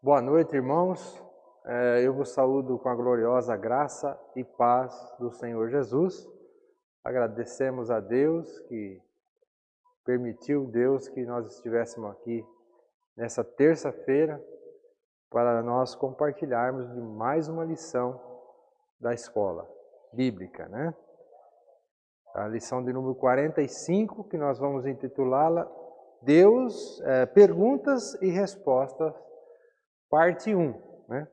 Boa noite, irmãos. Eu vos saúdo com a gloriosa graça e paz do Senhor Jesus. Agradecemos a Deus que permitiu que nós estivéssemos aqui nessa terça-feira para nós compartilharmos de mais uma lição da escola bíblica, né? A lição de número 45, que nós vamos intitulá-la Perguntas e Respostas, parte 1, né?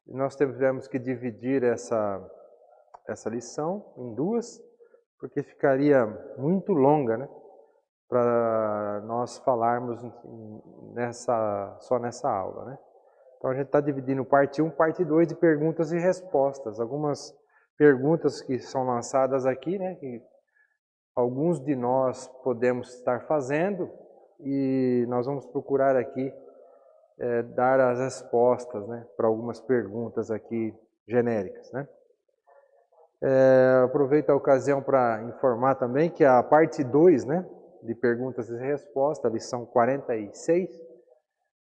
Nós tivemos que dividir essa lição em duas, porque ficaria muito longa, né? Para nós falarmos só nessa aula, né? Então a gente está dividindo parte 1, parte 2 de perguntas e respostas. Algumas perguntas que são lançadas aqui, né? Que alguns de nós podemos estar fazendo e nós vamos procurar aqui dar as respostas, né, para algumas perguntas aqui genéricas, né? Aproveito a ocasião para informar também que a parte 2, né, de perguntas e respostas, a lição 46,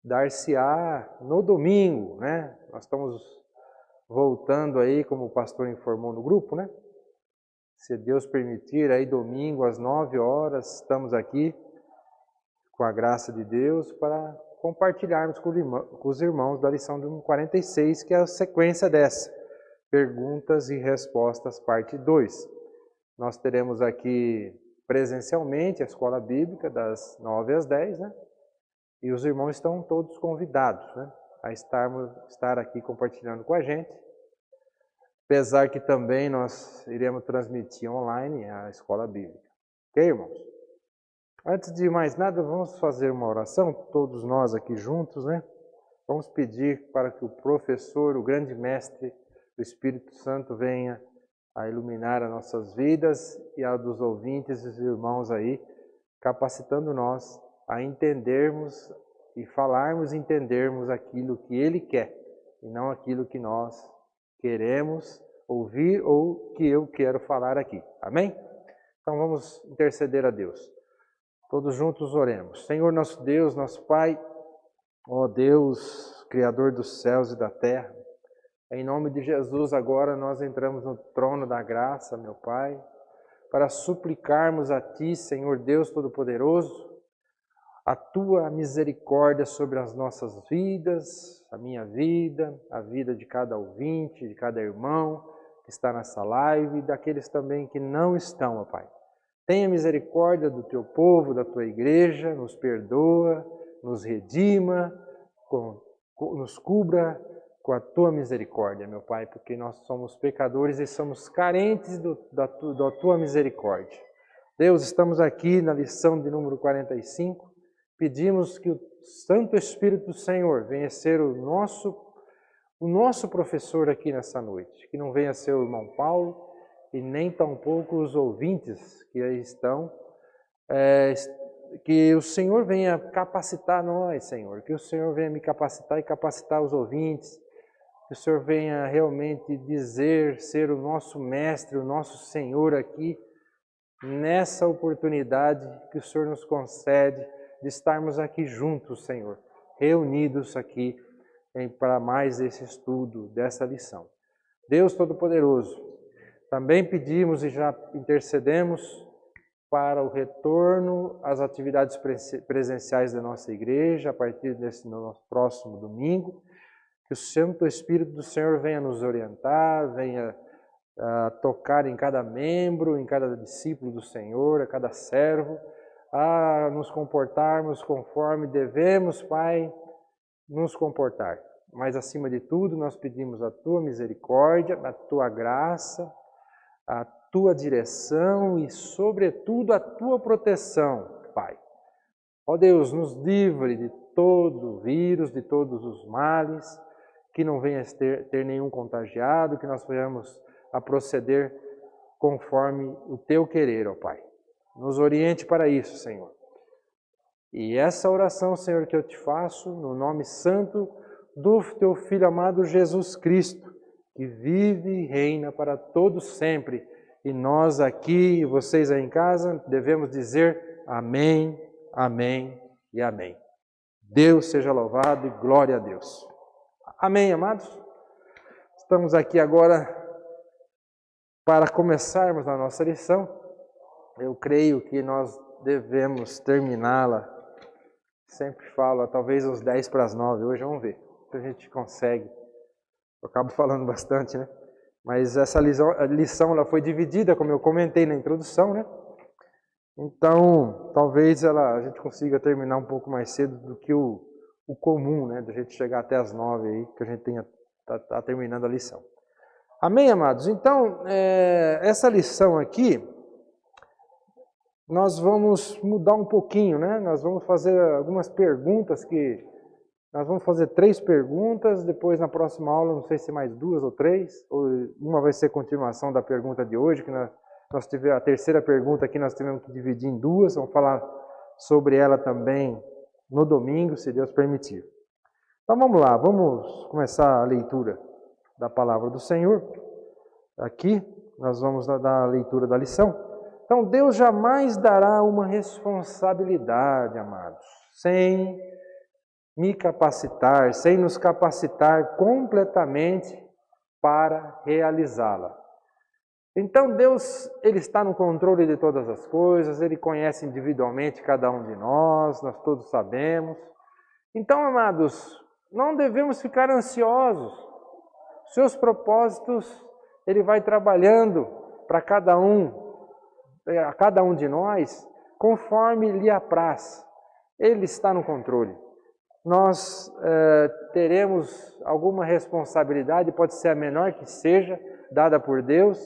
dar-se-á no domingo, né? Nós estamos voltando aí, como o pastor informou no grupo, né? Se Deus permitir, aí domingo às 9 horas, estamos aqui com a graça de Deus para compartilharmos com os irmãos da lição de 46, que é a sequência dessa, perguntas e respostas, parte 2. Nós teremos aqui presencialmente a escola bíblica das 9 às 10, né? E os irmãos estão todos convidados, né, a estar aqui compartilhando com a gente. Apesar que também nós iremos transmitir online a escola bíblica. Ok, irmãos? Antes de mais nada, vamos fazer uma oração, todos nós aqui juntos, né? Vamos pedir para que o professor, o grande mestre, o Espírito Santo venha a iluminar as nossas vidas e a dos ouvintes e irmãos aí, capacitando nós a entendermos e falarmos e entendermos aquilo que Ele quer e não aquilo que nós queremos ouvir ou que eu quero falar aqui. Amém? Então vamos interceder a Deus. Todos juntos oremos. Senhor nosso Deus, nosso Pai, ó Deus, Criador dos céus e da terra, em nome de Jesus agora nós entramos no trono da graça, meu Pai, para suplicarmos a Ti, Senhor Deus Todo-Poderoso, a Tua misericórdia sobre as nossas vidas, a minha vida, a vida de cada ouvinte, de cada irmão que está nessa live e daqueles também que não estão, ó Pai. Tenha misericórdia do Teu povo, da Tua igreja, nos perdoa, nos redima, nos cubra com a Tua misericórdia, meu Pai, porque nós somos pecadores e somos carentes da Tua misericórdia. Deus, estamos aqui na lição de número 45, pedimos que o Santo Espírito do Senhor venha ser o nosso professor aqui nessa noite, que não venha ser o irmão Paulo, e nem tampouco os ouvintes que aí estão, que o Senhor venha capacitar nós, Senhor, que o Senhor venha me capacitar e capacitar os ouvintes, que o Senhor venha realmente ser o nosso mestre, o nosso Senhor aqui, nessa oportunidade que o Senhor nos concede de estarmos aqui juntos, Senhor, reunidos aqui para mais esse estudo dessa lição. Deus Todo-Poderoso, também pedimos e já intercedemos para o retorno às atividades presenciais da nossa igreja a partir desse nosso próximo domingo. Que o Santo Espírito do Senhor venha nos orientar, venha tocar em cada membro, em cada discípulo do Senhor, a cada servo, a nos comportarmos conforme devemos, Pai, nos comportar. Mas acima de tudo, nós pedimos a Tua misericórdia, a Tua graça, a Tua direção e, sobretudo, a Tua proteção, Pai. Ó Deus, nos livre de todo vírus, de todos os males, que não venha ter nenhum contagiado, que nós venhamos a proceder conforme o Teu querer, ó Pai. Nos oriente para isso, Senhor. E essa oração, Senhor, que eu te faço, no nome santo do Teu Filho amado Jesus Cristo, que vive e reina para todos sempre. E nós aqui, vocês aí em casa, devemos dizer amém, amém e amém. Deus seja louvado e glória a Deus. Amém, amados? Estamos aqui agora para começarmos a nossa lição. Eu creio que nós devemos terminá-la, sempre falo, talvez uns 10 para as 9, hoje vamos ver se a gente consegue. Eu acabo falando bastante, né? Mas essa lição ela foi dividida, como eu comentei na introdução, né? Então, talvez a gente consiga terminar um pouco mais cedo do que o comum, né? Da gente chegar até as 9 aí, que a gente tá terminando a lição. Amém, amados? Então, essa lição aqui, nós vamos mudar um pouquinho, né? Nós vamos fazer algumas perguntas nós vamos fazer 3 perguntas, depois na próxima aula, não sei se mais 2 ou 3, ou uma vai ser continuação da pergunta de hoje, que nós tivemos a terceira pergunta que nós tivemos que dividir em 2, vamos falar sobre ela também no domingo, se Deus permitir. Então vamos lá, vamos começar a leitura da palavra do Senhor. Aqui nós vamos dar a leitura da lição. Então Deus jamais dará uma responsabilidade, amados, sem me capacitar, sem nos capacitar completamente para realizá-la. Então Deus, Ele está no controle de todas as coisas, Ele conhece individualmente cada um de nós todos sabemos. Então, amados, não devemos ficar ansiosos. Seus propósitos, Ele vai trabalhando para a cada um de nós, conforme lhe apraz. Ele está no controle. Nós teremos alguma responsabilidade, pode ser a menor que seja, dada por Deus,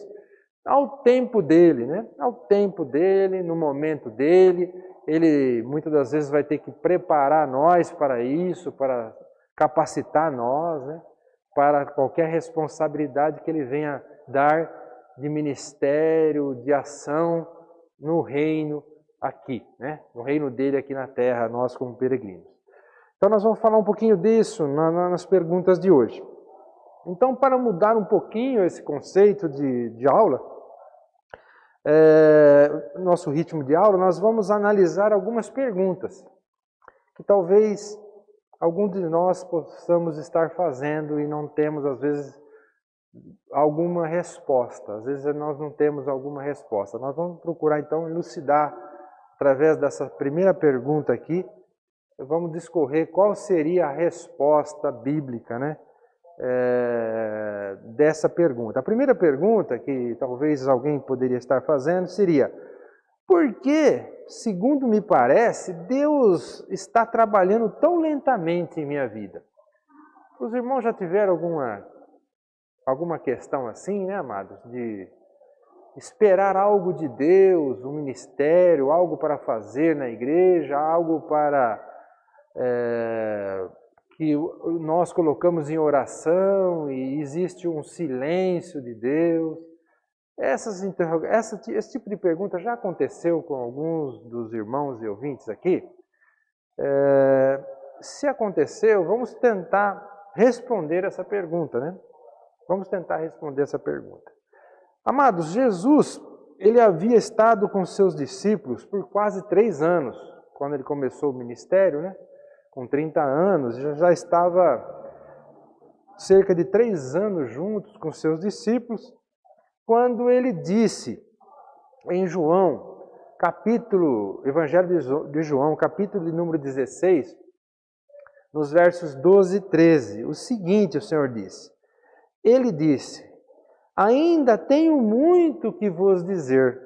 ao tempo dele, né? Ao tempo dele, no momento dele. Ele muitas das vezes vai ter que preparar nós para isso, para capacitar nós, né? Para qualquer responsabilidade que ele venha dar de ministério, de ação no reino aqui, né? No reino dele aqui na terra, nós como peregrinos. Então nós vamos falar um pouquinho disso nas perguntas de hoje. Então, para mudar um pouquinho esse conceito de aula, nosso ritmo de aula, nós vamos analisar algumas perguntas que talvez algum de nós possamos estar fazendo e não temos, às vezes, alguma resposta. Às vezes nós não temos alguma resposta. Nós vamos procurar, então, elucidar, através dessa primeira pergunta aqui, vamos discorrer qual seria a resposta bíblica, né, dessa pergunta. A primeira pergunta que talvez alguém poderia estar fazendo seria: por que, segundo me parece, Deus está trabalhando tão lentamente em minha vida? Os irmãos já tiveram alguma questão assim, né, amados? De esperar algo de Deus, um ministério, algo para fazer na igreja, algo para que nós colocamos em oração e existe um silêncio de Deus. Esse tipo de pergunta já aconteceu com alguns dos irmãos e ouvintes aqui. Se aconteceu, vamos tentar responder essa pergunta, né? Vamos tentar responder essa pergunta. Amados, Jesus, ele havia estado com seus discípulos por quase 3 anos, quando ele começou o ministério, né? Com 30 anos, já estava cerca de 3 anos juntos com seus discípulos, quando ele disse em Evangelho de João, capítulo de número 16, nos versos 12 e 13, o seguinte o Senhor disse. Ele disse: ainda tenho muito que vos dizer,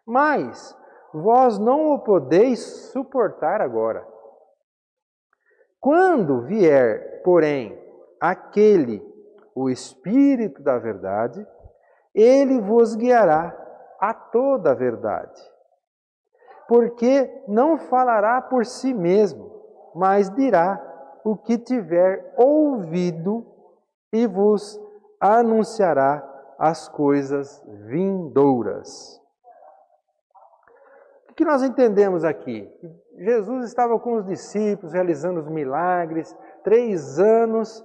mas vós não o podeis suportar agora. Quando vier, porém, o Espírito da verdade, ele vos guiará a toda a verdade. Porque não falará por si mesmo, mas dirá o que tiver ouvido e vos anunciará as coisas vindouras. O que nós entendemos aqui? Jesus estava com os discípulos, realizando os milagres, 3 anos,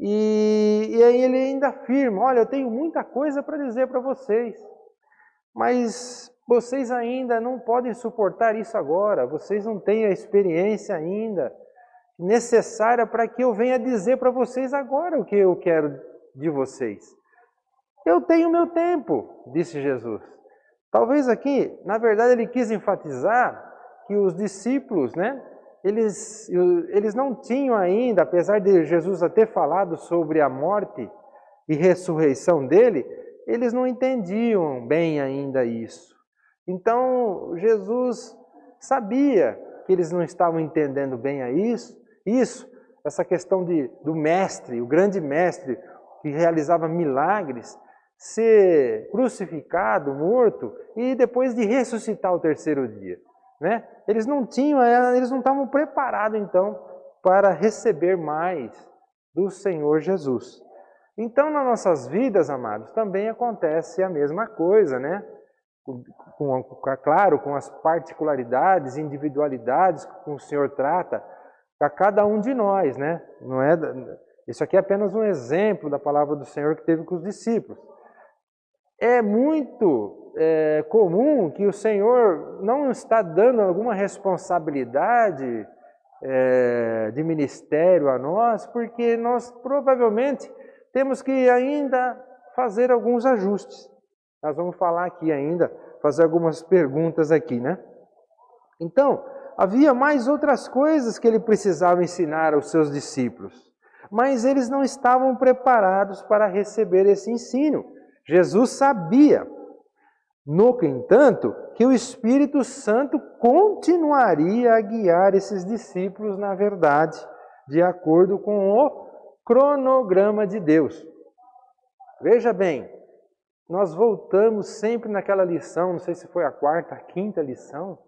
e aí ele ainda afirma: olha, eu tenho muita coisa para dizer para vocês, mas vocês ainda não podem suportar isso agora, vocês não têm a experiência ainda necessária para que eu venha dizer para vocês agora o que eu quero de vocês. Eu tenho meu tempo, disse Jesus. Talvez aqui, na verdade, ele quis enfatizar que os discípulos, né, eles não tinham ainda, apesar de Jesus ter falado sobre a morte e ressurreição dele, eles não entendiam bem ainda isso. Então, Jesus sabia que eles não estavam entendendo bem essa questão do mestre, o grande mestre que realizava milagres, ser crucificado, morto e depois de ressuscitar o terceiro dia, né? Eles não estavam preparados então para receber mais do Senhor Jesus. Então, nas nossas vidas, amados, também acontece a mesma coisa, né? Claro, com as particularidades, individualidades que o Senhor trata a cada um de nós, né? Não é, isso aqui é apenas um exemplo da palavra do Senhor que teve com os discípulos. É muito comum que o Senhor não está dando alguma responsabilidade de ministério a nós, porque nós provavelmente temos que ainda fazer alguns ajustes. Nós vamos falar aqui ainda, fazer algumas perguntas aqui, né? Então, havia mais outras coisas que ele precisava ensinar aos seus discípulos, mas eles não estavam preparados para receber esse ensino. Jesus sabia, no entanto, que o Espírito Santo continuaria a guiar esses discípulos na verdade, de acordo com o cronograma de Deus. Veja bem, nós voltamos sempre naquela lição, não sei se foi a quarta, a quinta lição,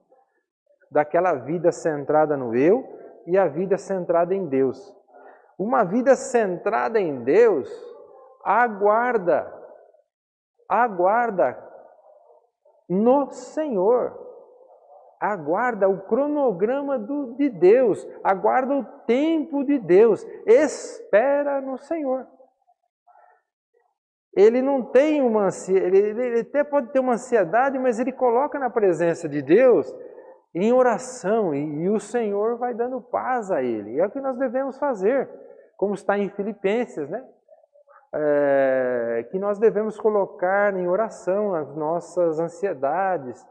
daquela vida centrada no eu e a vida centrada em Deus. Uma vida centrada em Deus aguarda no Senhor, aguarda o cronograma de Deus, aguarda o tempo de Deus, espera no Senhor. Ele não tem uma ansiedade, ele até pode ter uma ansiedade, mas ele coloca na presença de Deus em oração e o Senhor vai dando paz a ele. É o que nós devemos fazer, como está em Filipenses, né? Que nós devemos colocar em oração as nossas ansiedades,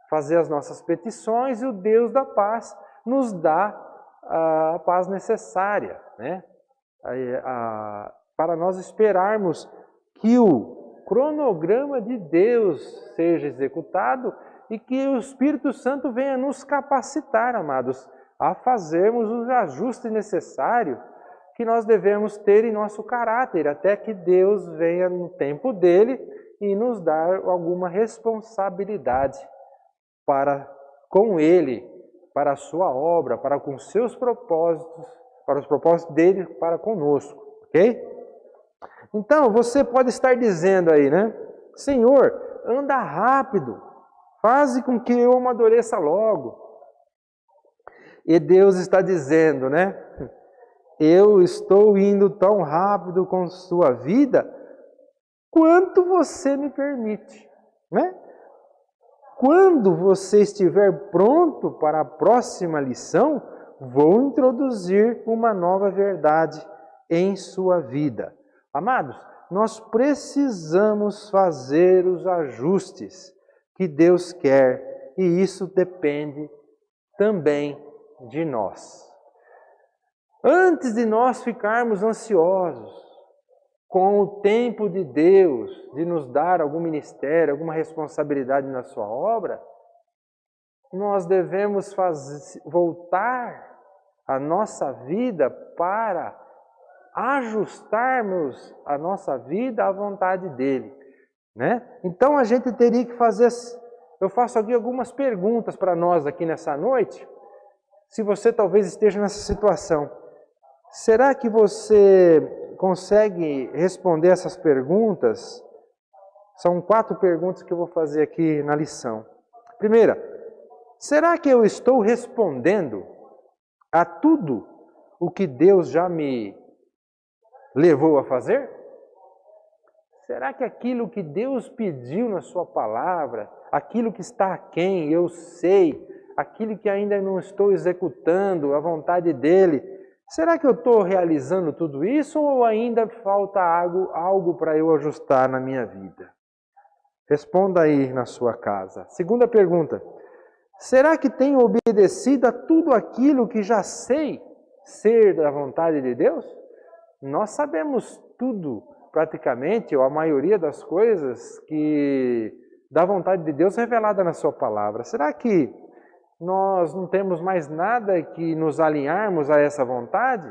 fazer as nossas petições e o Deus da paz nos dá a paz necessária, né? Para nós esperarmos que o cronograma de Deus seja executado e que o Espírito Santo venha nos capacitar, amados, a fazermos os ajustes necessários que nós devemos ter em nosso caráter, até que Deus venha no tempo dele e nos dar alguma responsabilidade para com ele, para a sua obra, para com seus propósitos, para os propósitos dele para conosco, ok? Então, você pode estar dizendo aí, né? Senhor, anda rápido, faze com que eu amadureça logo. E Deus está dizendo, né? Eu estou indo tão rápido com sua vida quanto você me permite, né? Quando você estiver pronto para a próxima lição, vou introduzir uma nova verdade em sua vida. Amados, nós precisamos fazer os ajustes que Deus quer e isso depende também de nós. Antes de nós ficarmos ansiosos com o tempo de Deus, de nos dar algum ministério, alguma responsabilidade na sua obra, nós devemos voltar a nossa vida para ajustarmos a nossa vida à vontade dele, né? Então a gente teria que fazer, eu faço aqui algumas perguntas para nós aqui nessa noite, se você talvez esteja nessa situação. Será que você consegue responder essas perguntas? São 4 perguntas que eu vou fazer aqui na lição. Primeira, será que eu estou respondendo a tudo o que Deus já me levou a fazer? Será que aquilo que Deus pediu na sua palavra, aquilo que está aquém, eu sei, aquilo que ainda não estou executando, a vontade dele, Será que eu estou realizando tudo isso ou ainda falta algo para eu ajustar na minha vida? Responda aí na sua casa. Segunda pergunta. Será que tenho obedecido a tudo aquilo que já sei ser da vontade de Deus? Nós sabemos tudo, praticamente, ou a maioria das coisas que da vontade de Deus revelada na sua palavra. Será que nós não temos mais nada que nos alinharmos a essa vontade?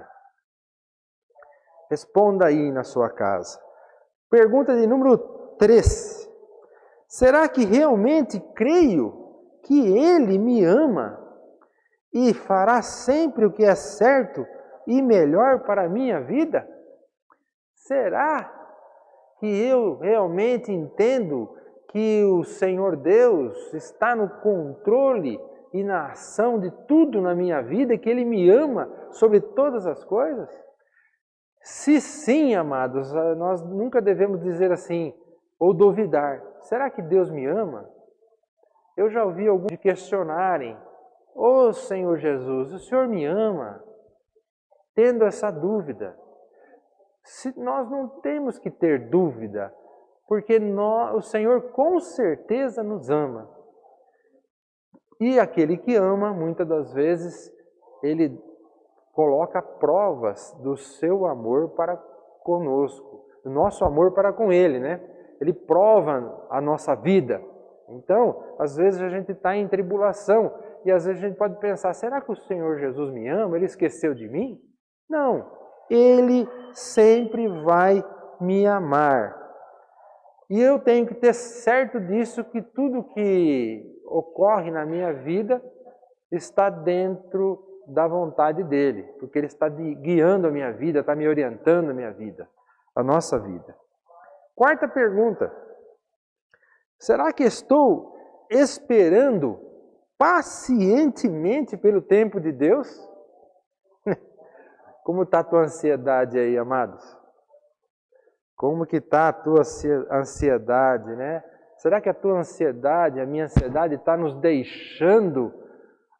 Responda aí na sua casa. Pergunta de número 3. Será que realmente creio que Ele me ama e fará sempre o que é certo e melhor para a minha vida? Será que eu realmente entendo que o Senhor Deus está no controle e na ação de tudo na minha vida e que Ele me ama sobre todas as coisas? Se sim, amados, nós nunca devemos dizer assim ou duvidar. Será que Deus me ama? Eu já ouvi alguns questionarem: ô Senhor Jesus, o Senhor me ama? Tendo essa dúvida. Nós não temos que ter dúvida, porque o Senhor com certeza nos ama. E aquele que ama, muitas das vezes, Ele coloca provas do seu amor para conosco, do nosso amor para com Ele, né? Ele prova a nossa vida. Então, às vezes a gente está em tribulação e às vezes a gente pode pensar: será que o Senhor Jesus me ama? Ele esqueceu de mim? Não, Ele sempre vai me amar. E eu tenho que ter certo disso, que tudo que ocorre na minha vida está dentro da vontade dEle, porque Ele está guiando a minha vida, está me orientando a minha vida, a nossa vida. Quarta pergunta. Será que estou esperando pacientemente pelo tempo de Deus? Como está a tua ansiedade aí, amados? Como que está a tua ansiedade, né? Será que a tua ansiedade, a minha ansiedade está nos deixando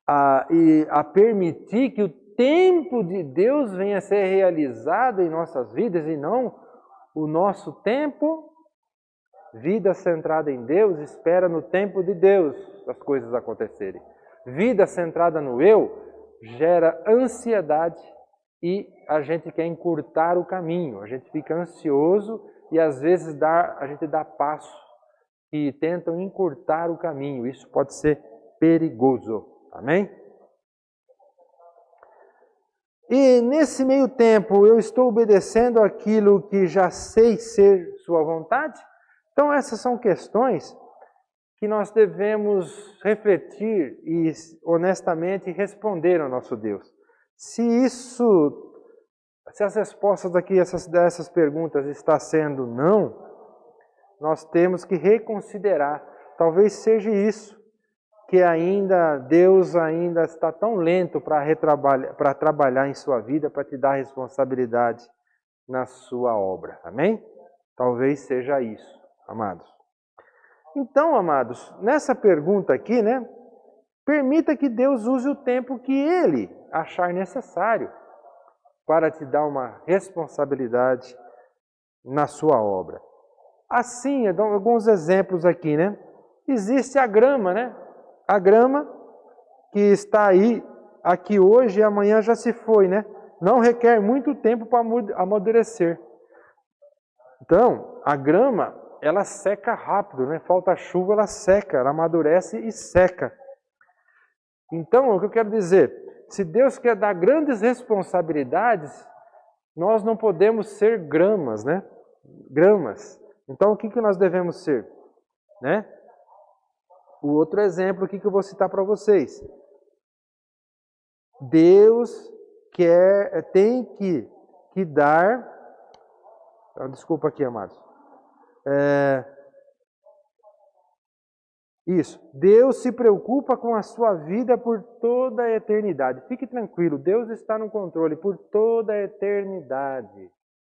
a permitir que o tempo de Deus venha a ser realizado em nossas vidas e não o nosso tempo? Vida centrada em Deus espera no tempo de Deus as coisas acontecerem. Vida centrada no eu gera ansiedade e a gente quer encurtar o caminho. A gente fica ansioso e às vezes a gente dá passos que tentam encurtar o caminho. Isso pode ser perigoso. Amém? E nesse meio tempo eu estou obedecendo aquilo que já sei ser sua vontade? Então essas são questões que nós devemos refletir e honestamente responder ao nosso Deus. Se as respostas aqui dessas perguntas está sendo não, nós temos que reconsiderar. Talvez seja isso, que Deus ainda está tão lento para trabalhar em sua vida, para te dar responsabilidade na sua obra. Amém? Talvez seja isso, amados. Então, amados, nessa pergunta aqui, né? Permita que Deus use o tempo que Ele achar necessário para te dar uma responsabilidade na sua obra. Assim, eu dou alguns exemplos aqui, né? Existe a grama, né? A grama que está aí, aqui hoje e amanhã já se foi, né? Não requer muito tempo para amadurecer. Então, a grama, ela seca rápido, né? Falta chuva, ela seca, ela amadurece e seca. Então, o que eu quero dizer, se Deus quer dar grandes responsabilidades, nós não podemos ser gramas, né? Gramas. Então, o que nós devemos ser? Né? O outro exemplo aqui que eu vou citar para vocês. Deus tem que dar... Desculpa aqui, amados. Isso. Deus se preocupa com a sua vida por toda a eternidade. Fique tranquilo, Deus está no controle por toda a eternidade.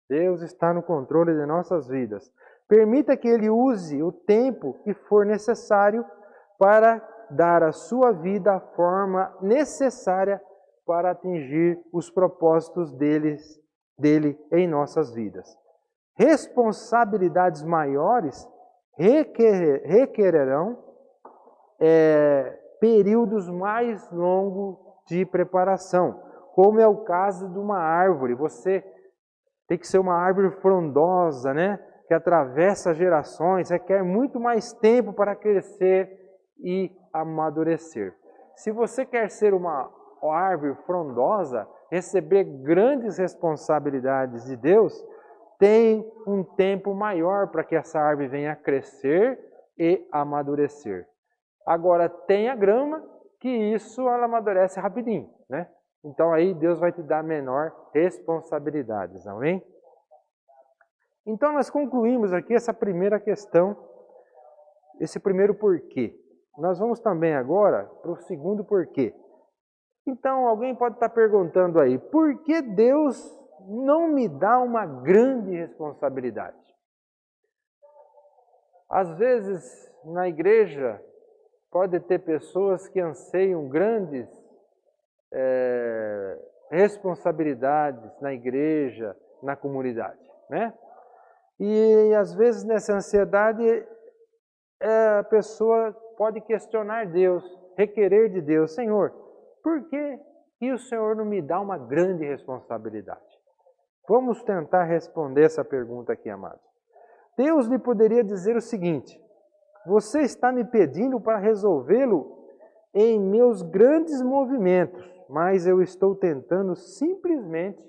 Deus está no controle de nossas vidas. Permita que Ele use o tempo que for necessário para dar à sua vida a forma necessária para atingir os propósitos dele em nossas vidas. Responsabilidades maiores requererão períodos mais longos de preparação, como é o caso de uma árvore. Você tem que ser uma árvore frondosa, né? Que atravessa gerações, requer muito mais tempo para crescer e amadurecer. Se você quer ser uma árvore frondosa, receber grandes responsabilidades de Deus, tem um tempo maior para que essa árvore venha a crescer e amadurecer. Agora, tem a grama, que isso ela amadurece rapidinho, né? Então aí Deus vai te dar menor responsabilidades, amém? Então nós concluímos aqui essa primeira questão, esse primeiro porquê. Nós vamos também agora para o segundo porquê. Então alguém pode estar perguntando aí, por que Deus não me dá uma grande responsabilidade? Às vezes na igreja pode ter pessoas que anseiam grandes responsabilidades na igreja, na comunidade, né? E às vezes nessa ansiedade a pessoa pode questionar Deus, requerer de Deus, Senhor, por que o Senhor não me dá uma grande responsabilidade? Vamos tentar responder essa pergunta aqui, amados. Deus lhe poderia dizer o seguinte: você está me pedindo para resolvê-lo em meus grandes movimentos, mas eu estou tentando simplesmente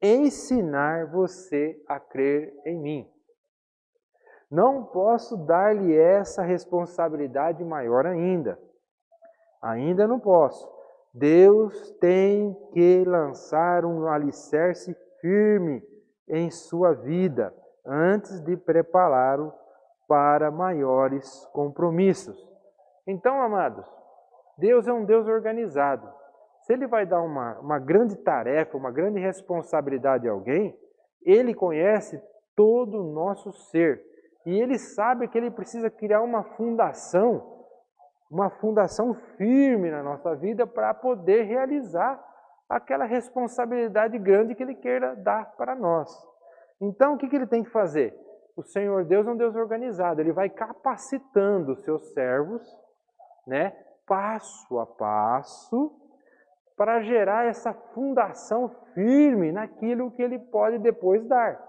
ensinar você a crer em mim. Não posso dar-lhe essa responsabilidade maior ainda. Ainda não posso. Deus tem que lançar um alicerce firme em sua vida antes de prepará-lo para maiores compromissos. Então, amados, Deus é um Deus organizado. Se Ele vai dar uma grande tarefa, uma grande responsabilidade a alguém, Ele conhece todo o nosso ser. E Ele sabe que Ele precisa criar uma fundação firme na nossa vida para poder realizar aquela responsabilidade grande que Ele queira dar para nós. Então, o que Ele tem que fazer? O Senhor Deus é um Deus organizado. Ele vai capacitando os seus servos, né, passo a passo, para gerar essa fundação firme naquilo que Ele pode depois dar.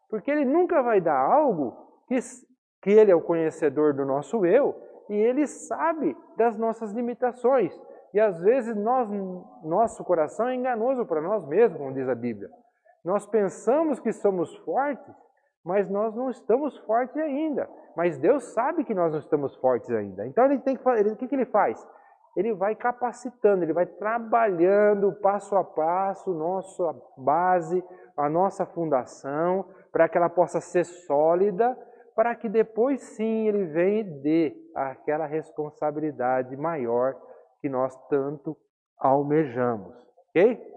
Porque Ele nunca vai dar algo que Ele é o conhecedor do nosso eu e Ele sabe das nossas limitações. E às vezes nosso coração é enganoso para nós mesmos, como diz a Bíblia. Nós pensamos que somos fortes, mas nós não estamos fortes ainda. Mas Deus sabe que nós não estamos fortes ainda. Então Ele tem que fazer, o que Ele faz? Ele vai capacitando, Ele vai trabalhando passo a passo nossa base, a nossa fundação, para que ela possa ser sólida, para que depois sim Ele venha e dê aquela responsabilidade maior que nós tanto almejamos. Ok?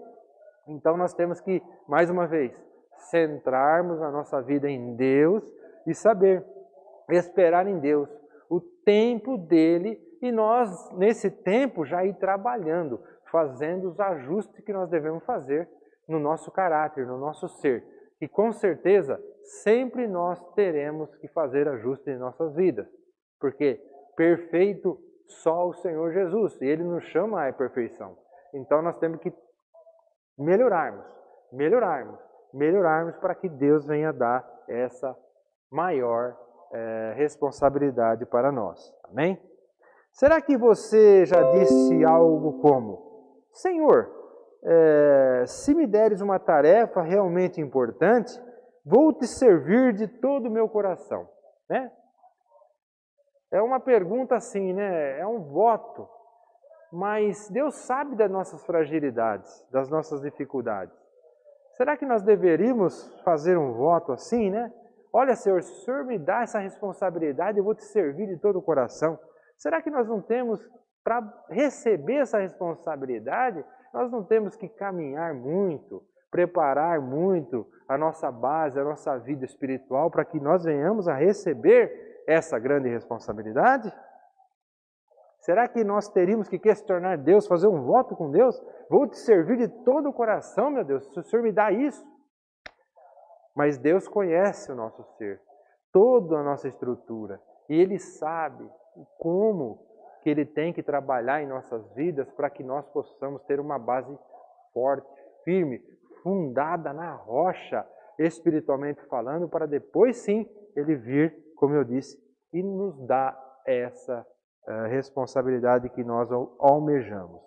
Então nós temos que, mais uma vez, centrarmos a nossa vida em Deus e saber esperar em Deus o tempo dEle e nós, nesse tempo, já ir trabalhando, fazendo os ajustes que nós devemos fazer no nosso caráter, no nosso ser. E com certeza, sempre nós teremos que fazer ajustes em nossas vidas. Porque perfeito só o Senhor Jesus, e Ele nos chama à perfeição. Então nós temos que melhorarmos para que Deus venha dar essa maior responsabilidade para nós. Amém? Será que você já disse algo como: Senhor, se me deres uma tarefa realmente importante, vou te servir de todo o meu coração, né? É uma pergunta assim, né? É um voto, mas Deus sabe das nossas fragilidades, das nossas dificuldades. Será que nós deveríamos fazer um voto assim, né? Olha, Senhor, se o Senhor me dá essa responsabilidade, eu vou te servir de todo o coração. Será que nós não temos, para receber essa responsabilidade, nós não temos que caminhar muito, preparar muito a nossa base, a nossa vida espiritual, para que nós venhamos a receber essa grande responsabilidade? Será que nós teríamos que questionar Deus, fazer um voto com Deus? Vou te servir de todo o coração, meu Deus, se o Senhor me dá isso. Mas Deus conhece o nosso ser, toda a nossa estrutura. E Ele sabe como que Ele tem que trabalhar em nossas vidas para que nós possamos ter uma base forte, firme, fundada na rocha, espiritualmente falando, para depois sim Ele vir, como eu disse, e nos dar essa responsabilidade que nós almejamos.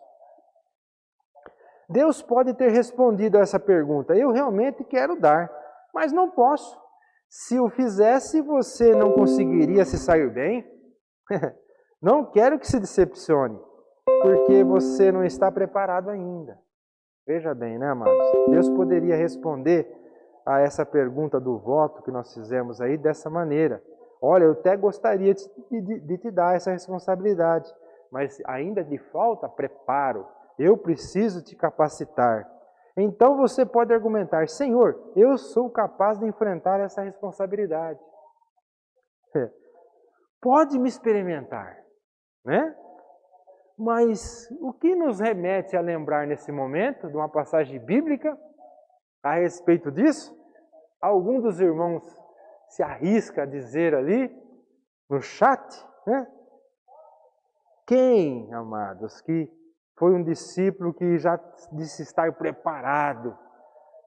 Deus pode ter respondido a essa pergunta: eu realmente quero dar, mas não posso. Se o fizesse, você não conseguiria se sair bem? Não quero que se decepcione, porque você não está preparado ainda. Veja bem, né, amados? Deus poderia responder a essa pergunta do voto que nós fizemos aí dessa maneira: olha, eu até gostaria de te dar essa responsabilidade, mas ainda lhe falta preparo. Eu preciso te capacitar. Então você pode argumentar: Senhor, eu sou capaz de enfrentar essa responsabilidade. Pode me experimentar, né? Mas o que nos remete a lembrar nesse momento de uma passagem bíblica a respeito disso? Algum dos irmãos se arrisca a dizer ali no chat, né? Quem, amados, que foi um discípulo que já disse estar preparado,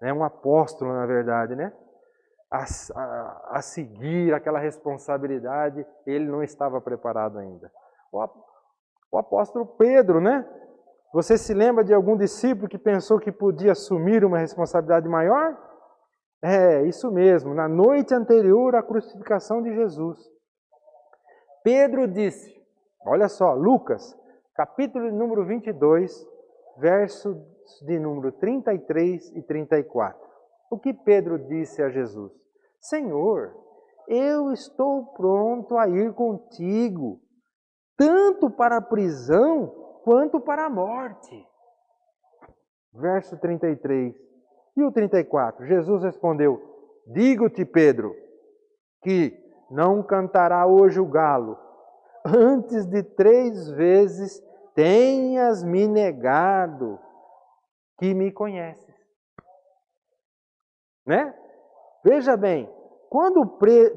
né? Um apóstolo, na verdade, né? A seguir aquela responsabilidade, ele não estava preparado ainda. O apóstolo Pedro, né? Você se lembra de algum discípulo que pensou que podia assumir uma responsabilidade maior? É, isso mesmo, na noite anterior à crucificação de Jesus. Pedro disse, olha só, Lucas, capítulo número 22, versos de número 33 e 34. O que Pedro disse a Jesus? Senhor, eu estou pronto a ir contigo, tanto para a prisão quanto para a morte. Verso 33. E o 34? Jesus respondeu, digo-te, Pedro, que não cantará hoje o galo, antes de 3 vezes tenhas me negado que me conheces. Né? Veja bem, quando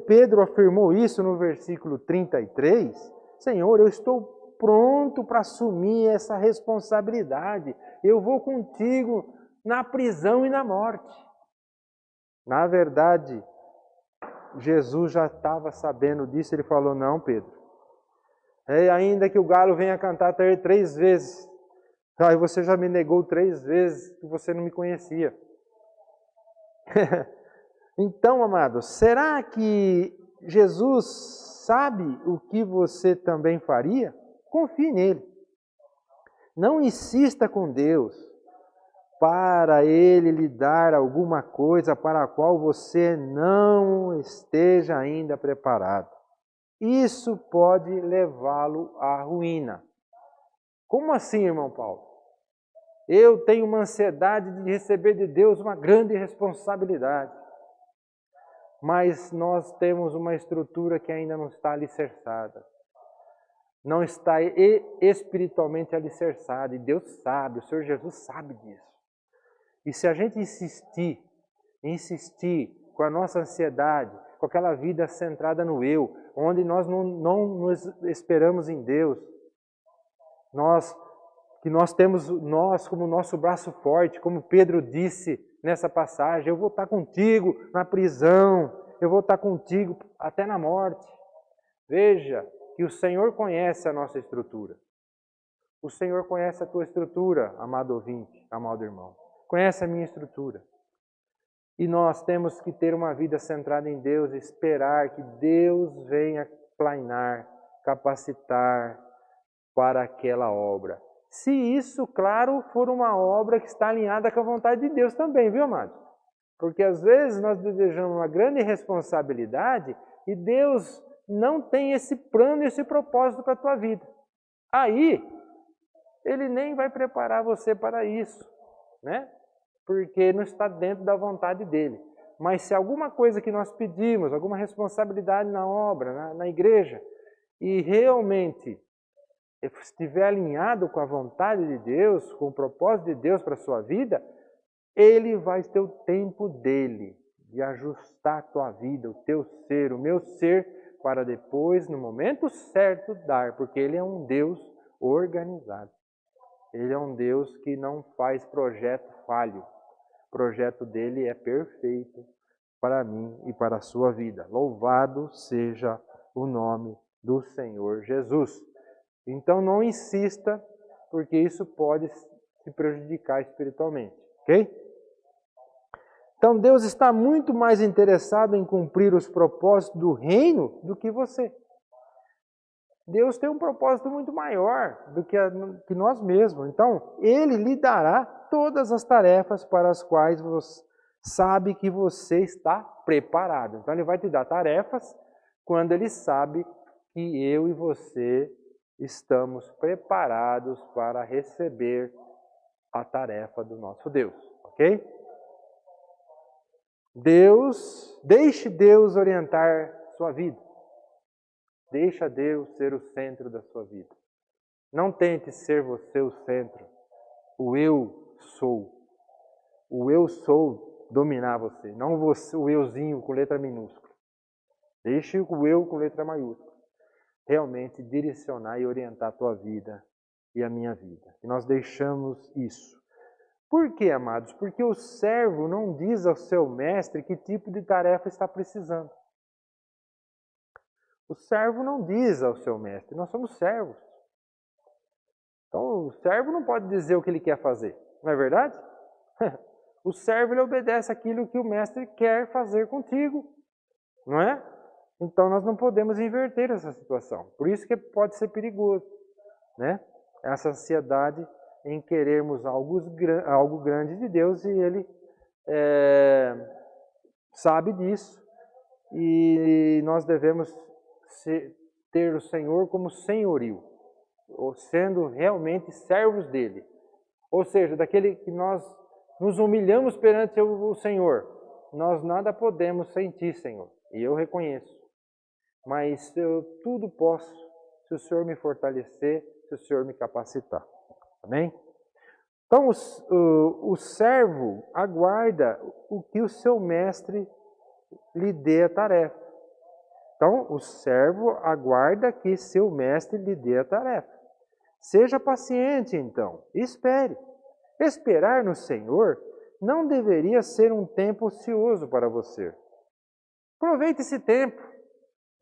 Pedro afirmou isso no versículo 33, Senhor, eu estou pronto para assumir essa responsabilidade. Eu vou contigo na prisão e na morte. Na verdade, Jesus já estava sabendo disso. Ele falou, não, Pedro. Ainda que o galo venha cantar 3 vezes. Aí você já me negou 3 vezes que você não me conhecia. Então, amados, será que Jesus sabe o que você também faria? Confie nele. Não insista com Deus para Ele lhe dar alguma coisa para a qual você não esteja ainda preparado. Isso pode levá-lo à ruína. Como assim, irmão Paulo? Eu tenho uma ansiedade de receber de Deus uma grande responsabilidade. Mas nós temos uma estrutura que ainda não está alicerçada. Não está espiritualmente alicerçada. E Deus sabe, o Senhor Jesus sabe disso. E se a gente insistir com a nossa ansiedade, com aquela vida centrada no eu, onde nós não nos esperamos em Deus, nós temos nós como nosso braço forte, como Pedro disse nessa passagem, eu vou estar contigo na prisão, eu vou estar contigo até na morte. Veja que o Senhor conhece a nossa estrutura. O Senhor conhece a tua estrutura, amado ouvinte, amado irmão. Conhece a minha estrutura. E nós temos que ter uma vida centrada em Deus, esperar que Deus venha planear, capacitar para aquela obra. Se isso, claro, for uma obra que está alinhada com a vontade de Deus também, viu, amado? Porque às vezes nós desejamos uma grande responsabilidade e Deus não tem esse plano, esse propósito para a tua vida. Aí, Ele nem vai preparar você para isso, né? Porque não está dentro da vontade dEle. Mas se alguma coisa que nós pedimos, alguma responsabilidade na obra, na igreja, e realmente estiver alinhado com a vontade de Deus, com o propósito de Deus para a sua vida, Ele vai ter o tempo dele de ajustar a tua vida, o teu ser, o meu ser, para depois, no momento certo, dar, porque Ele é um Deus organizado. Ele é um Deus que não faz projeto falho. O projeto dele é perfeito para mim e para a sua vida. Louvado seja o nome do Senhor Jesus. Então não insista, porque isso pode te prejudicar espiritualmente, ok? Então Deus está muito mais interessado em cumprir os propósitos do reino do que você. Deus tem um propósito muito maior do que nós mesmos. Então, Ele lhe dará todas as tarefas para as quais você sabe que você está preparado. Então, Ele vai te dar tarefas quando Ele sabe que eu e você estamos preparados para receber a tarefa do nosso Deus. Ok? Deixe Deus orientar sua vida. Deixa Deus ser o centro da sua vida. Não tente ser você o centro. O eu sou. O eu sou dominar você. Não você, o euzinho com letra minúscula. Deixe o eu com letra maiúscula realmente direcionar e orientar a tua vida e a minha vida. E nós deixamos isso. Por quê, amados? Porque o servo não diz ao seu mestre que tipo de tarefa está precisando. O servo não diz ao seu mestre, nós somos servos. Então o servo não pode dizer o que ele quer fazer, não é verdade? O servo ele obedece aquilo que o mestre quer fazer contigo, não é? Então nós não podemos inverter essa situação. Por isso que pode ser perigoso, né? Essa ansiedade em querermos algo grande de Deus e Ele sabe disso. E nós devemos ter o Senhor como senhorio, ou sendo realmente servos dele. Ou seja, daquele que nós nos humilhamos perante o Senhor. Nós nada podemos sem ti, Senhor, e eu reconheço. Mas eu tudo posso se o Senhor me fortalecer, se o Senhor me capacitar. Amém? Então o servo aguarda o que o seu mestre lhe dê a tarefa. Então, o servo aguarda que seu mestre lhe dê a tarefa. Seja paciente, então, e espere. Esperar no Senhor não deveria ser um tempo ocioso para você. Aproveite esse tempo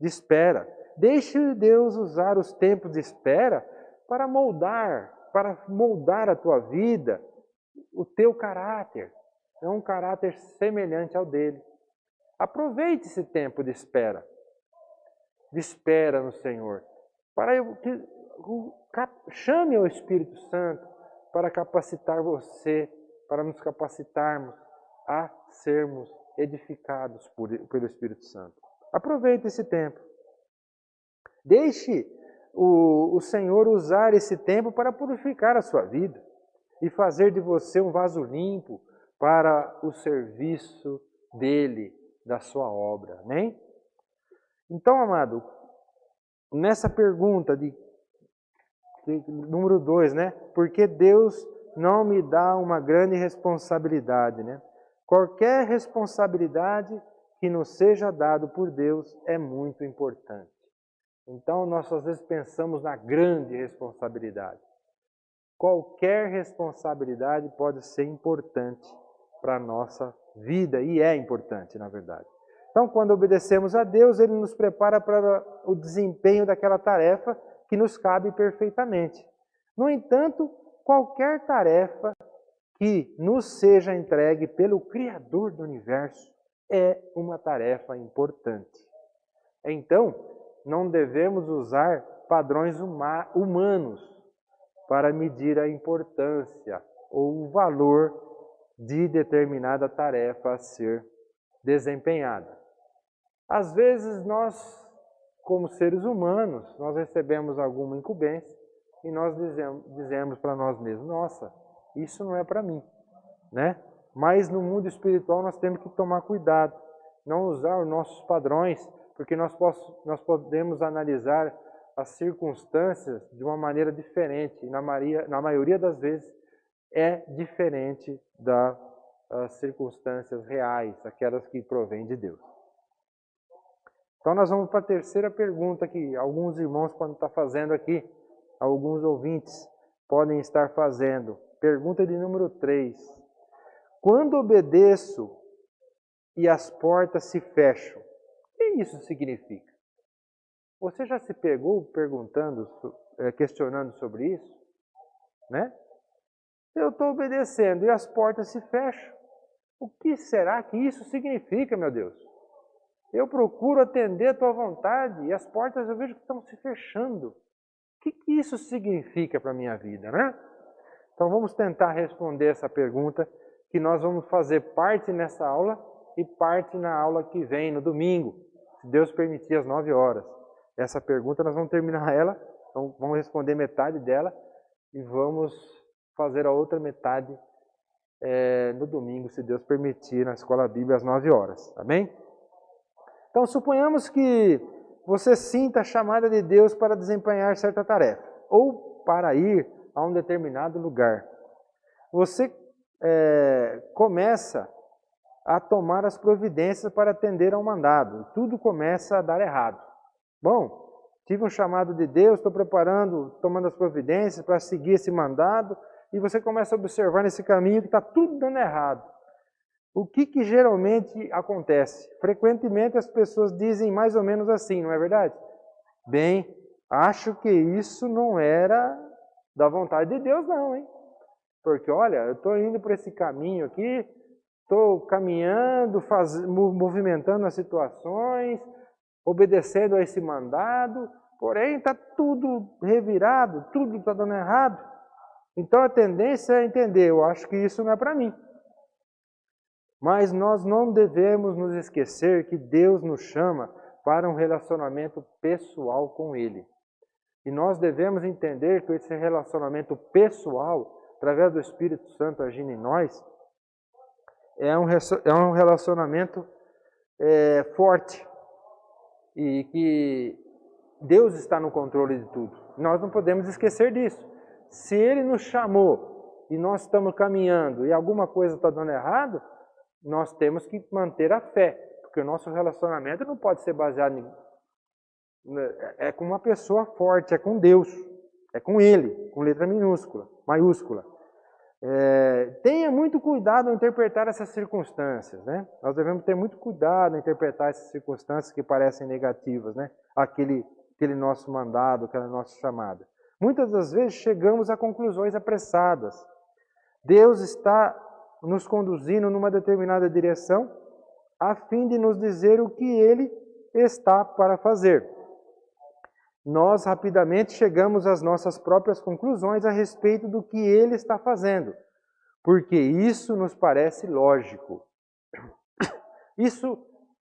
de espera. Deixe Deus usar os tempos de espera para moldar a tua vida, o teu caráter. É um caráter semelhante ao dele. Aproveite esse tempo de espera. De espera no Senhor. Chame o Espírito Santo para capacitar você, para nos capacitarmos a sermos edificados pelo Espírito Santo. Aproveite esse tempo. Deixe o Senhor usar esse tempo para purificar a sua vida e fazer de você um vaso limpo para o serviço dele, da sua obra. Amém? Então, amado, nessa pergunta de número 2, né? Porque Deus não me dá uma grande responsabilidade, né? Qualquer responsabilidade que nos seja dado por Deus é muito importante. Então, nós às vezes pensamos na grande responsabilidade. Qualquer responsabilidade pode ser importante para a nossa vida, e é importante, na verdade. Então, quando obedecemos a Deus, Ele nos prepara para o desempenho daquela tarefa que nos cabe perfeitamente. No entanto, qualquer tarefa que nos seja entregue pelo Criador do Universo é uma tarefa importante. Então, não devemos usar padrões humanos para medir a importância ou o valor de determinada tarefa a ser desempenhada. Às vezes nós, como seres humanos, nós recebemos alguma incumbência e nós dizemos para nós mesmos, nossa, isso não é para mim, né? Mas no mundo espiritual nós temos que tomar cuidado, não usar os nossos padrões, porque nós podemos analisar as circunstâncias de uma maneira diferente. E na maioria das vezes é diferente das circunstâncias reais, aquelas que provêm de Deus. Então nós vamos para a terceira pergunta que alguns irmãos podem estar fazendo aqui, alguns ouvintes podem estar fazendo. Pergunta de número 3. Quando obedeço e as portas se fecham, o que isso significa? Você já se pegou perguntando, questionando sobre isso? Né? Eu estou obedecendo e as portas se fecham. O que será que isso significa, meu Deus? Eu procuro atender a tua vontade e as portas eu vejo que estão se fechando. O que isso significa para a minha vida, né? Então vamos tentar responder essa pergunta, que nós vamos fazer parte nessa aula e parte na aula que vem, no domingo, se Deus permitir, às 9 horas. Essa pergunta nós vamos terminar ela, então vamos responder metade dela e vamos fazer a outra metade no domingo, se Deus permitir, na Escola Bíblia, às 9 horas. Tá bem? Então suponhamos que você sinta a chamada de Deus para desempenhar certa tarefa, ou para ir a um determinado lugar. Você começa a tomar as providências para atender ao mandado. Tudo começa a dar errado. Bom, tive um chamado de Deus, estou preparando, tomando as providências para seguir esse mandado, e você começa a observar nesse caminho que está tudo dando errado. O que geralmente acontece? Frequentemente as pessoas dizem mais ou menos assim, não é verdade? Bem, acho que isso não era da vontade de Deus não, hein? Porque olha, eu estou indo por esse caminho aqui, estou caminhando, movimentando as situações, obedecendo a esse mandado, porém está tudo revirado, tudo está dando errado. Então a tendência é entender, eu acho que isso não é para mim. Mas nós não devemos nos esquecer que Deus nos chama para um relacionamento pessoal com Ele. E nós devemos entender que esse relacionamento pessoal, através do Espírito Santo agindo em nós, é um relacionamento forte. E que Deus está no controle de tudo. Nós não podemos esquecer disso. Se Ele nos chamou e nós estamos caminhando e alguma coisa está dando errado, nós temos que manter a fé, porque o nosso relacionamento não pode ser baseado é com uma pessoa forte, é com Deus, é com Ele, com letra maiúscula. Tenha muito cuidado ao interpretar essas circunstâncias, né? Nós devemos ter muito cuidado ao interpretar essas circunstâncias que parecem negativas, né? Aquele nosso mandado, aquela nossa chamada. Muitas das vezes chegamos a conclusões apressadas. Deus está nos conduzindo numa determinada direção a fim de nos dizer o que Ele está para fazer. Nós rapidamente chegamos às nossas próprias conclusões a respeito do que Ele está fazendo, porque isso nos parece lógico. Isso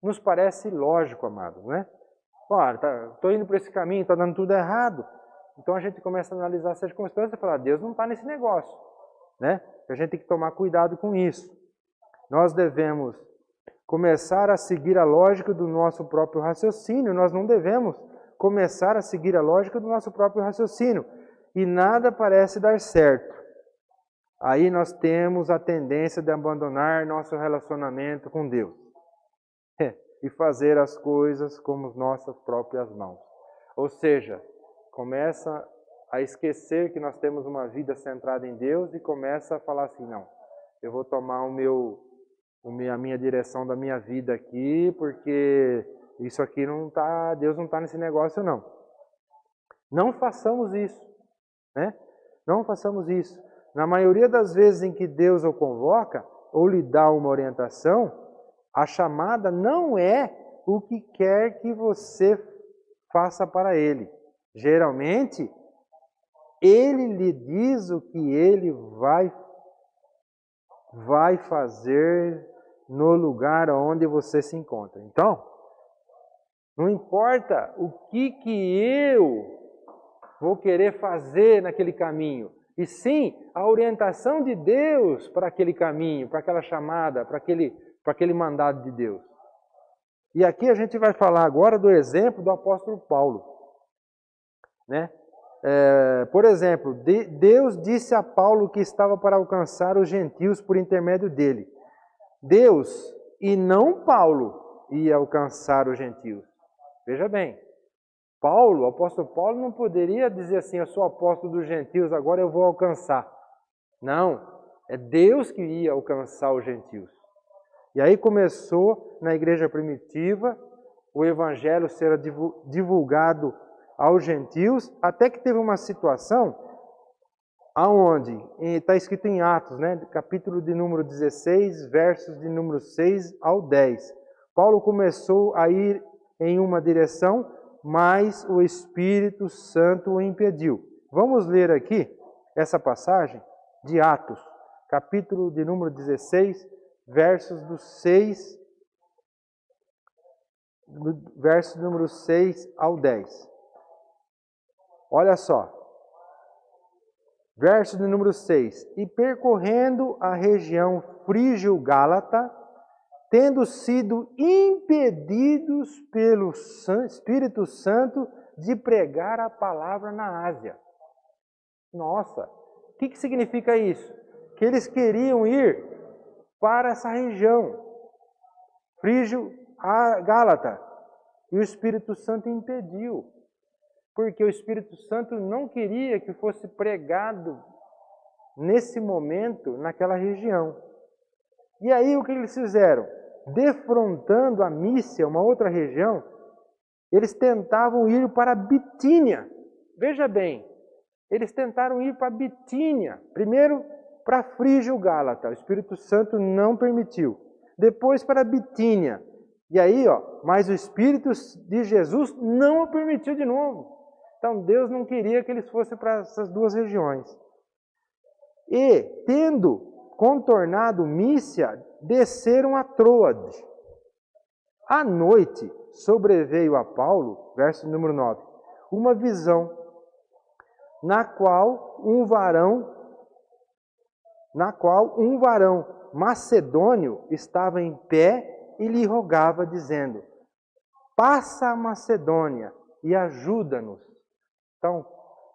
nos parece lógico, amados, né? Olha, estou indo por esse caminho, está dando tudo errado. Então a gente começa a analisar as circunstâncias e falar, Deus não está nesse negócio, né? A gente tem que tomar cuidado com isso. Nós devemos começar a seguir a lógica do nosso próprio raciocínio, nós não devemos começar a seguir a lógica do nosso próprio raciocínio. E nada parece dar certo. Aí nós temos a tendência de abandonar nosso relacionamento com Deus. E fazer as coisas com as nossas próprias mãos. Ou seja, começa a esquecer que nós temos uma vida centrada em Deus e começa a falar assim, não, eu vou tomar a minha direção da minha vida aqui, porque isso aqui não tá, Deus não está nesse negócio não. Não façamos isso, né? Não façamos isso. Na maioria das vezes em que Deus o convoca ou lhe dá uma orientação, a chamada não é o que quer que você faça para Ele. Geralmente, Ele lhe diz o que Ele vai fazer no lugar onde você se encontra. Então, não importa o que eu vou querer fazer naquele caminho, e sim a orientação de Deus para aquele caminho, para aquela chamada, para aquele mandado de Deus. E aqui a gente vai falar agora do exemplo do apóstolo Paulo. né? Por exemplo, Deus disse a Paulo que estava para alcançar os gentios por intermédio dele. Deus e não Paulo ia alcançar os gentios. Veja bem, Paulo, o apóstolo Paulo não poderia dizer assim, eu sou apóstolo dos gentios, agora eu vou alcançar. Não, é Deus que ia alcançar os gentios. E aí começou na igreja primitiva o evangelho ser divulgado aos gentios, até que teve uma situação aonde, está escrito em Atos, né, capítulo de número 16, versos de número 6 ao 10. Paulo começou a ir em uma direção, mas o Espírito Santo o impediu. Vamos ler aqui essa passagem de Atos, capítulo de número 16, versos do 6, verso número 6 ao 10. Olha só. Verso de número 6. E percorrendo a região frígio-gálata, tendo sido impedidos pelo Espírito Santo de pregar a palavra na Ásia. Nossa, o que significa isso? Que eles queriam ir para essa região frígio-gálata e o Espírito Santo impediu. Porque o Espírito Santo não queria que fosse pregado nesse momento, naquela região. E aí o que eles fizeram? Defrontando a Mísia, uma outra região, eles tentavam ir para Bitínia. Veja bem, eles tentaram ir para Bitínia. Primeiro para Frígio-Gálata, o Espírito Santo não permitiu. Depois para Bitínia. E aí, mas o Espírito de Jesus não o permitiu de novo. Então Deus não queria que eles fossem para essas duas regiões. E, tendo contornado Mísia, desceram a Troade. À noite sobreveio a Paulo, verso número 9, uma visão, na qual um varão macedônio estava em pé e lhe rogava, dizendo: passa a Macedônia e ajuda-nos. Então,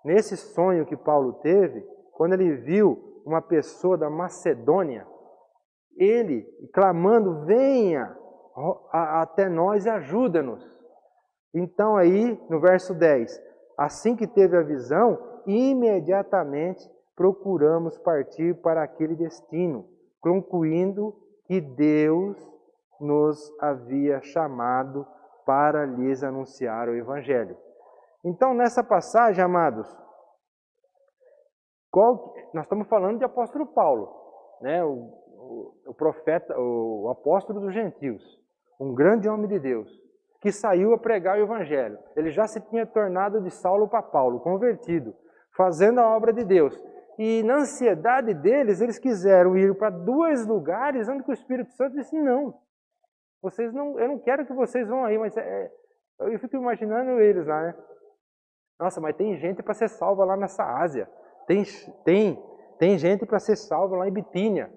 nesse sonho que Paulo teve, quando ele viu uma pessoa da Macedônia, ele clamando: venha até nós e ajuda-nos. Então aí, no verso 10, assim que teve a visão, imediatamente procuramos partir para aquele destino, concluindo que Deus nos havia chamado para lhes anunciar o Evangelho. Então, nessa passagem, amados, nós estamos falando de apóstolo Paulo, né? O profeta, o apóstolo dos gentios, um grande homem de Deus, que saiu a pregar o Evangelho. Ele já se tinha tornado de Saulo para Paulo, convertido, fazendo a obra de Deus. E na ansiedade deles, eles quiseram ir para dois lugares onde o Espírito Santo disse: não, eu não quero que vocês vão aí, mas eu fico imaginando eles lá, né? Nossa, mas tem gente para ser salva lá nessa Ásia. Tem gente para ser salva lá em Bitínia.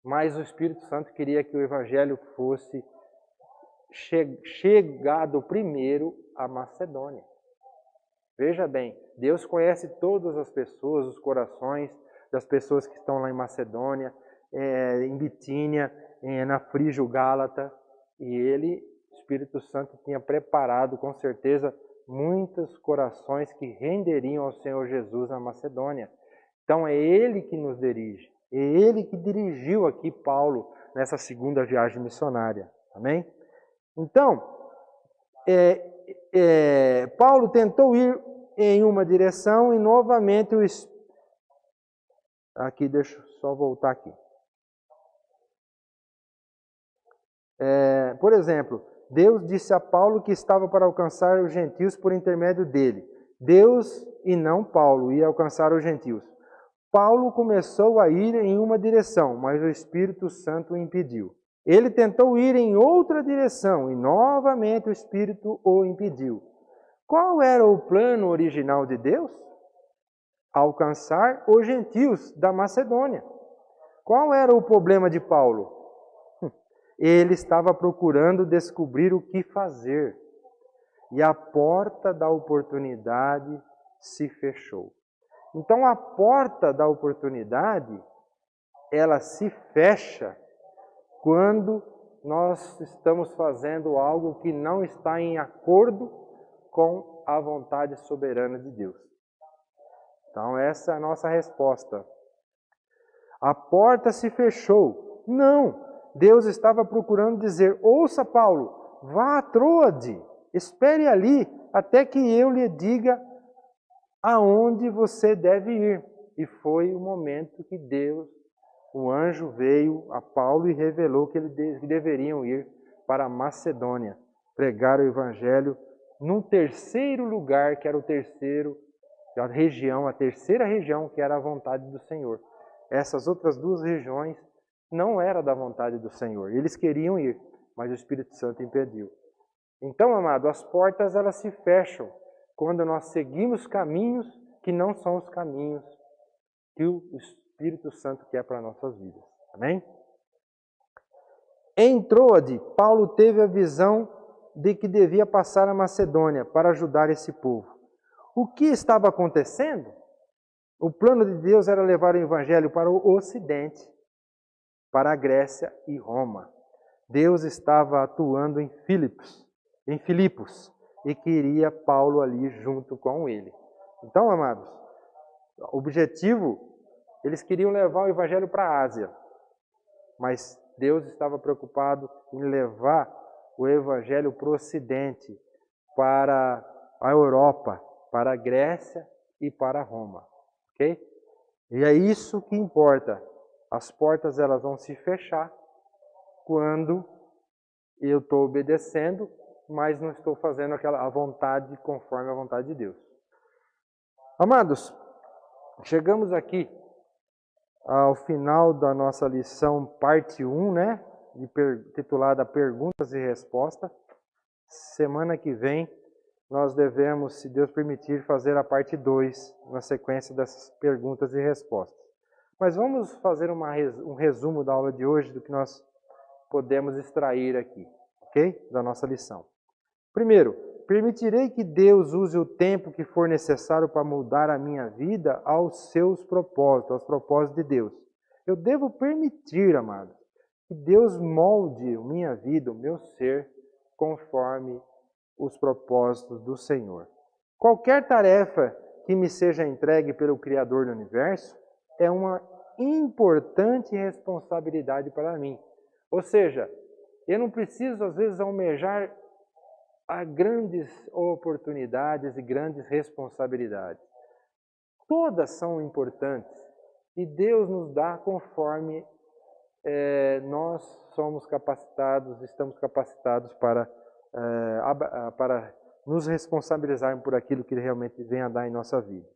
Mas o Espírito Santo queria que o Evangelho fosse chegado primeiro à Macedônia. Veja bem, Deus conhece todas as pessoas, os corações das pessoas que estão lá em Macedônia, em Bitínia, na Frígio-Gálata. E ele, o Espírito Santo, tinha preparado com certeza muitos corações que renderiam ao Senhor Jesus na Macedônia. Então é Ele que nos dirige. É Ele que dirigiu aqui Paulo nessa segunda viagem missionária. Amém? Então, Paulo tentou ir em uma direção e novamente o Espírito... Aqui, deixa eu só voltar aqui. Por exemplo, Deus disse a Paulo que estava para alcançar os gentios por intermédio dele. Deus e não Paulo ia alcançar os gentios. Paulo começou a ir em uma direção, mas o Espírito Santo o impediu. Ele tentou ir em outra direção e novamente o Espírito o impediu. Qual era o plano original de Deus? Alcançar os gentios da Macedônia. Qual era o problema de Paulo? Ele estava procurando descobrir o que fazer. E a porta da oportunidade se fechou. Então a porta da oportunidade, ela se fecha quando nós estamos fazendo algo que não está em acordo com a vontade soberana de Deus. Então essa é a nossa resposta. A porta se fechou. Não! Deus estava procurando dizer, ouça Paulo, vá a Troade, espere ali até que eu lhe diga aonde você deve ir. E foi o momento que Deus, o anjo veio a Paulo e revelou que eles deveriam ir para a Macedônia, pregar o evangelho num terceiro lugar, que era o terceiro, a terceira região, que era a vontade do Senhor. Essas outras duas regiões não era da vontade do Senhor. Eles queriam ir, mas o Espírito Santo impediu. Então, amado, as portas elas se fecham quando nós seguimos caminhos que não são os caminhos que o Espírito Santo quer para nossas vidas. Amém? Em Troade, Paulo teve a visão de que devia passar a Macedônia para ajudar esse povo. O que estava acontecendo? O plano de Deus era levar o evangelho para o Ocidente, para a Grécia e Roma. Deus estava atuando em Filipos, e queria Paulo ali junto com ele. Então, amados, o objetivo, eles queriam levar o evangelho para a Ásia, mas Deus estava preocupado em levar o evangelho para o Ocidente, para a Europa, para a Grécia e para Roma. Ok? E é isso que importa. As portas elas vão se fechar quando eu estou obedecendo, mas não estou fazendo a vontade conforme a vontade de Deus. Amados, chegamos aqui ao final da nossa lição, parte 1, né? Titulada Perguntas e Respostas. Semana que vem, nós devemos, se Deus permitir, fazer a parte 2, na sequência dessas perguntas e respostas. Mas vamos fazer um resumo da aula de hoje, do que nós podemos extrair aqui, ok? Da nossa lição. Primeiro, permitirei que Deus use o tempo que for necessário para mudar a minha vida aos seus propósitos, aos propósitos de Deus. Eu devo permitir, amado, que Deus molde a minha vida, o meu ser, conforme os propósitos do Senhor. Qualquer tarefa que me seja entregue pelo Criador do Universo é uma importante responsabilidade para mim. Ou seja, eu não preciso, às vezes, almejar a grandes oportunidades e grandes responsabilidades. Todas são importantes e Deus nos dá conforme nós somos capacitados, estamos capacitados para nos responsabilizarmos por aquilo que Ele realmente vem a dar em nossa vida.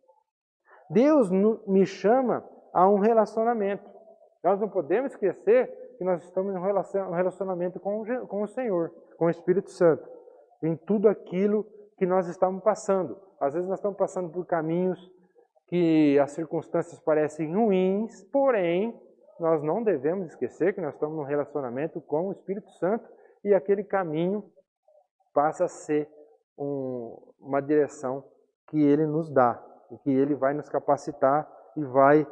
Deus me chama a um relacionamento. Nós não podemos esquecer que nós estamos em um relacionamento com o Senhor, com o Espírito Santo, em tudo aquilo que nós estamos passando. Às vezes nós estamos passando por caminhos que as circunstâncias parecem ruins, porém, nós não devemos esquecer que nós estamos num relacionamento com o Espírito Santo e aquele caminho passa a ser uma direção que Ele nos dá, e que Ele vai nos capacitar e vai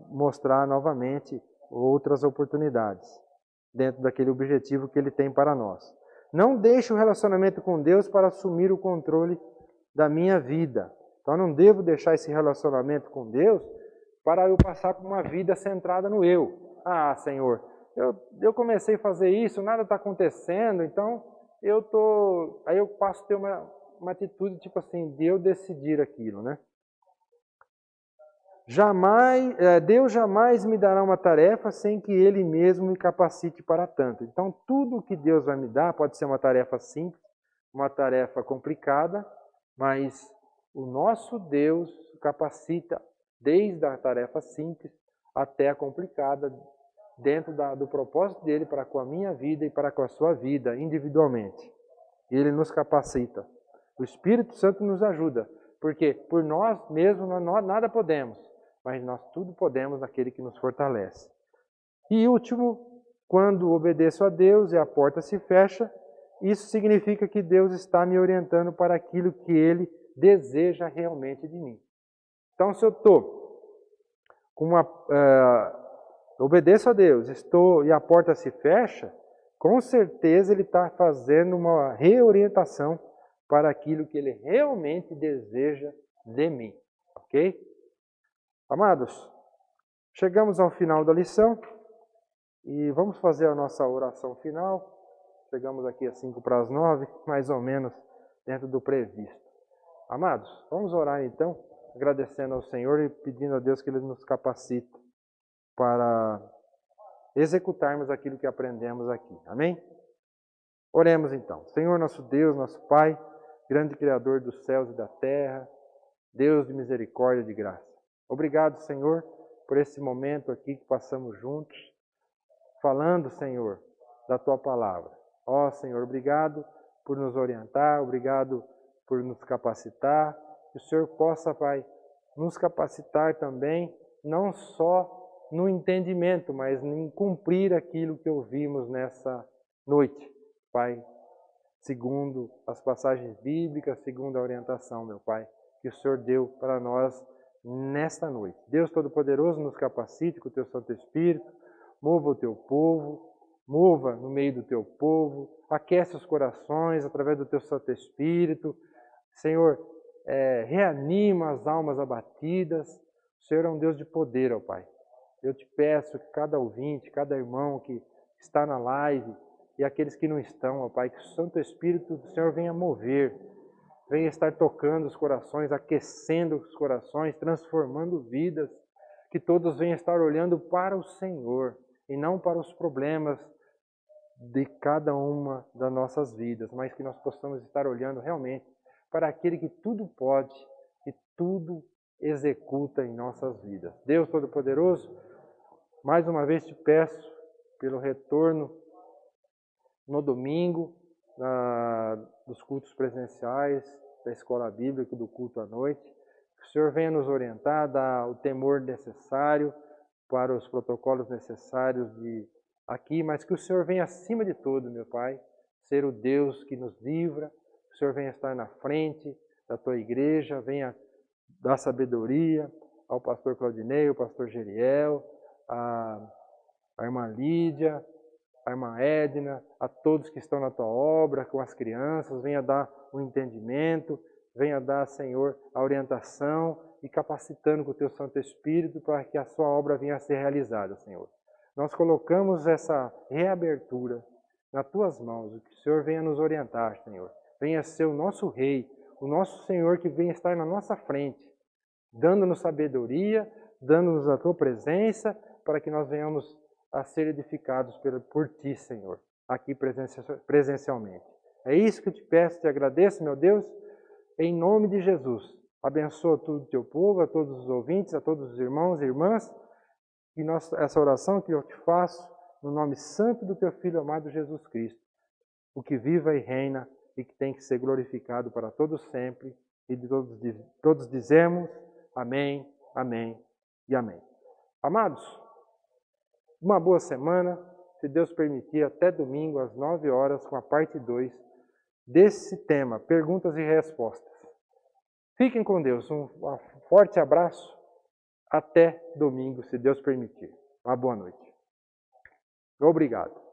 mostrar novamente outras oportunidades dentro daquele objetivo que Ele tem para nós. Não deixe o relacionamento com Deus para assumir o controle da minha vida. Então, eu não devo deixar esse relacionamento com Deus para eu passar por uma vida centrada no eu. Ah, Senhor, eu comecei a fazer isso, nada está acontecendo, então aí eu passo a ter uma atitude tipo assim, de eu decidir aquilo, né? Deus jamais me dará uma tarefa sem que Ele mesmo me capacite para tanto. Então, tudo o que Deus vai me dar pode ser uma tarefa simples, uma tarefa complicada, mas o nosso Deus capacita desde a tarefa simples até a complicada, dentro do propósito dele para com a minha vida e para com a sua vida, individualmente. Ele nos capacita. O Espírito Santo nos ajuda, porque por nós mesmos nós nada podemos, mas nós tudo podemos naquele que nos fortalece. E último, quando obedeço a Deus e a porta se fecha, isso significa que Deus está me orientando para aquilo que Ele deseja realmente de mim. Então, se eu estou com obedeço a Deus, estou e a porta se fecha, com certeza Ele está fazendo uma reorientação para aquilo que Ele realmente deseja de mim. Ok? Amados, chegamos ao final da lição e vamos fazer a nossa oração final. Chegamos aqui às 8:55, mais ou menos dentro do previsto. Amados, vamos orar então, agradecendo ao Senhor e pedindo a Deus que Ele nos capacite para executarmos aquilo que aprendemos aqui. Amém? Oremos então. Senhor nosso Deus, nosso Pai, grande Criador dos céus e da terra, Deus de misericórdia e de graça. Obrigado, Senhor, por esse momento aqui que passamos juntos, falando, Senhor, da Tua palavra. Ó Senhor, obrigado por nos orientar, obrigado por nos capacitar. Que o Senhor possa, Pai, nos capacitar também, não só no entendimento, mas em cumprir aquilo que ouvimos nessa noite, Pai, segundo as passagens bíblicas, segundo a orientação, meu Pai, que o Senhor deu para nós nesta noite. Deus Todo-Poderoso, nos capacite com o Teu Santo Espírito, mova o Teu povo, mova no meio do Teu povo, aquece os corações através do Teu Santo Espírito. Senhor, reanima as almas abatidas. O Senhor é um Deus de poder, ó Pai. Eu te peço que cada ouvinte, cada irmão que está na live e aqueles que não estão, ó Pai, que o Santo Espírito do Senhor venha mover, venha estar tocando os corações, aquecendo os corações, transformando vidas, que todos venham estar olhando para o Senhor e não para os problemas de cada uma das nossas vidas, mas que nós possamos estar olhando realmente para aquele que tudo pode e tudo executa em nossas vidas. Deus Todo-Poderoso, mais uma vez te peço pelo retorno no domingo, dos cultos presenciais, da escola bíblica, do culto à noite. Que o Senhor venha nos orientar, dar o temor necessário para os protocolos necessários aqui, mas que o Senhor venha acima de tudo, meu Pai, ser o Deus que nos livra. Que o Senhor venha estar na frente da Tua igreja, venha dar sabedoria ao pastor Claudinei, ao pastor Geriel, a irmã Lídia, a irmã Edna, a todos que estão na Tua obra, com as crianças, venha dar o entendimento, venha dar, Senhor, a orientação e capacitando com o Teu Santo Espírito para que a Sua obra venha a ser realizada, Senhor. Nós colocamos essa reabertura nas Tuas mãos, que o Senhor venha nos orientar, Senhor. Venha ser o nosso Rei, o nosso Senhor que venha estar na nossa frente, dando-nos sabedoria, dando-nos a Tua presença, para que nós venhamos a ser edificados por Ti, Senhor, aqui presencialmente. É isso que eu te peço, te agradeço, meu Deus, em nome de Jesus. Abençoa todo o Teu povo, a todos os ouvintes, a todos os irmãos e irmãs, e essa oração que eu te faço, no nome santo do Teu Filho amado Jesus Cristo, o que vive e reina e que tem que ser glorificado para todos sempre, e todos dizemos amém, amém e amém. Amados, uma boa semana, se Deus permitir, até domingo às 9 horas com a parte 2 desse tema, perguntas e respostas. Fiquem com Deus, um forte abraço, até domingo, se Deus permitir. Uma boa noite. Obrigado.